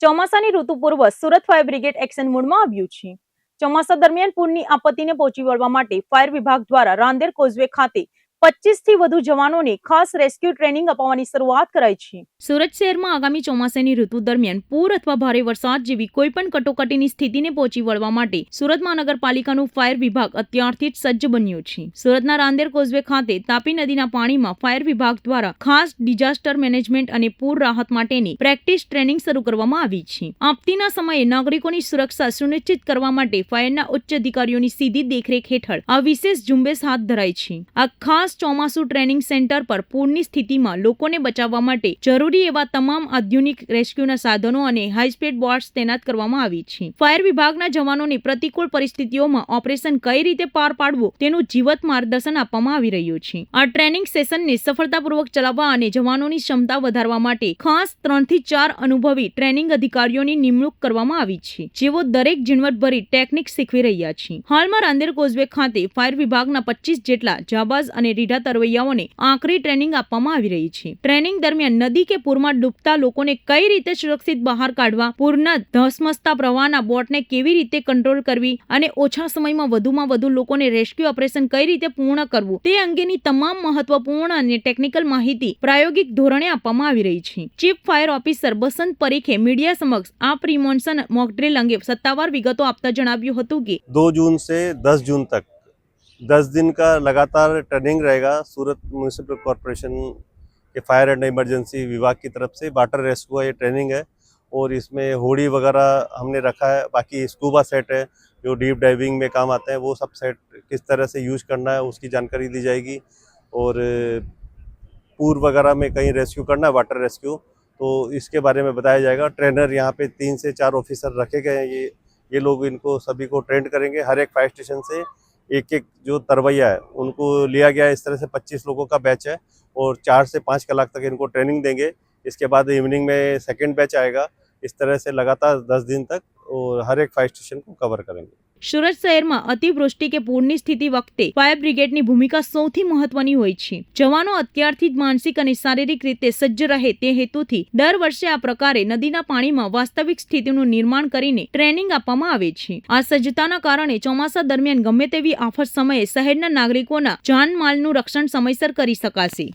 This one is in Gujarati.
ચોમાસાની ઋતુ પૂર્વ સુરત ફાયર બ્રિગેડ એક્શન મોડમાં આવ્યું છે। ચોમાસા દરમિયાન પૂરની આપત્તિને પહોંચી વળવા માટે ફાયર વિભાગ દ્વારા રાંદેર કોઝવે ખાતે 25 થી વધુ જવાનોને ખાસ રેસ્ક્યુ ટ્રેનિંગ અપાવવાની શરૂઆત કરાઈ છે। સુરત શહેરમાં આગામી ચોમાસાની ઋતુ દરમિયાન પૂર અથવા ભારે વરસાદ જેવી કોઈ પણ કટોકટીની સ્થિતિને પહોંચી વળવા માટે સુરત મહાનગરપાલિકાનું ફાયર વિભાગ અત્યારથી જ સજ્જ બન્યું છે। સુરતના રાંદેર કોઝવે ખાતે તાપી નદીના પાણીમાં ફાયર વિભાગ દ્વારા ખાસ ડિઝાસ્ટર મેનેજમેન્ટ અને પૂર રાહત માટેની પ્રેક્ટિસ ટ્રેનિંગ શરૂ કરવામાં આવી છે। આપત્તિના સમયે નાગરિકોની સુરક્ષા સુનિશ્ચિત કરવા માટે ફાયરના ઉચ્ચ અધિકારીઓની સીધી દેખરેખ હેઠળ આ વિશેષ ઝુંબેશ હાથ ધરાઈ છે। આ ખાસ ચોમાસુ ટ્રેનિંગ સેન્ટર પર પૂરની સ્થિતિમાં લોકોને બચાવવા માટે જરૂરી એવા તમામ આધુનિક રેસ્ક્યુના સાધનો અને હાઈ સ્પીડ બોટ્સ તૈનાત કરવામાં આવી છે। ફાયર વિભાગના જવાનોને પ્રતિકૂળ પરિસ્થિતિઓમાં ઓપરેશન કઈ રીતે પાર પાડવું તેનું જીવંત માર્ગદર્શન આપવામાં આવી રહ્યું છે। આ ટ્રેનિંગ સેશનને સફળતાપૂર્વક ચલાવવા અને જવાનોની ક્ષમતા વધારવા માટે ખાસ 3 થી 4 અનુભવી ટ્રેનિંગ અધિકારીઓની નિમણૂક કરવામાં આવી છે, જેઓ દરેક ઝીણવટભરી ટેકનિક શીખવી રહ્યા છે। હાલમાં રાંદેર કોઝવે ખાતે ફાયર વિભાગના 25 જેટલા જાબાઝ અને રીઢા તરવૈયાઓને આકરી ટ્રેનિંગ આપવામાં આવી રહી છે। ટ્રેનિંગ દરમિયાન નદી કે પૂરમાં ડૂબતા લોકોને કઈ રીતે સુરક્ષિત બહાર કાઢવા, પૂરના ધસમસતા પ્રવાહના બોટને કેવી રીતે કંટ્રોલ કરવી અને ઓછા સમયમાં વધુ લોકોને રેસ્ક્યુ ઓપરેશન કઈ રીતે પૂર્ણ કરવું તે અંગેની તમામ મહત્વપૂર્ણ અને ટેકનિકલ માહિતી પ્રાયોગિક ધોરણે આપવામાં આવી રહી છે। ચીફ ફાયર ઓફિસર બસંત પરીખે મીડિયા સમક્ષ આ પ્રિમોન્સન મોકડ્રીલ અંગે સત્તાવાર વિગતો આપતા જણાવ્યું હતું કે 2 जून से 10 जून तक 10 दिन का लगातार ट्रेनिंग रहेगा। सूरत म्यूनिसिपल कॉरपोरेशन के फायर एंड इमरजेंसी विभाग की तरफ से वाटर रेस्क्यू का ये ट्रेनिंग है और इसमें होड़ी वगैरह हमने रखा है। बाकी स्कूबा सेट है जो डीप डाइविंग में काम आते हैं, वो सब सेट किस तरह से यूज करना है उसकी जानकारी दी जाएगी। और पूर वगैरह में कहीं रेस्क्यू करना है, वाटर रेस्क्यू, तो इसके बारे में बताया जाएगा। ट्रेनर यहाँ पे 3 से 4 ऑफिसर रखे गए हैं। ये लोग इनको सभी को ट्रेंड करेंगे। हर एक फायर स्टेशन से एक जो तरवैया है उनको लिया गया है। इस तरह से 25 लोगों का बैच है और 4 से 5 कलाक तक इनको ट्रेनिंग देंगे। इसके बाद इवनिंग में सेकंड बैच आएगा। इस तरह से लगातार 10 दिन तक और हर एक फायर स्टेशन को कवर करेंगे। સુરત શહેરમાં અતિવૃષ્ટિ કે પૂરની સ્થિતિ વખતે ફાયર બ્રિગેડની ભૂમિકા સૌથી મહત્વની હોય છે। જવાનો અત્યારથી જ માનસિક અને શારીરિક રીતે સજ્જ રહે તે હેતુથી દર વર્ષે આ પ્રકારે નદીના પાણીમાં વાસ્તવિક સ્થિતિનું નિર્માણ કરીને ટ્રેનિંગ આપવામાં આવે છે। આ સજ્જતાના કારણે ચોમાસા દરમિયાન ગમે તેવી આફત સમયે શહેરના નાગરિકોના જાનમાલનું રક્ષણ સમયસર કરી શકાશે।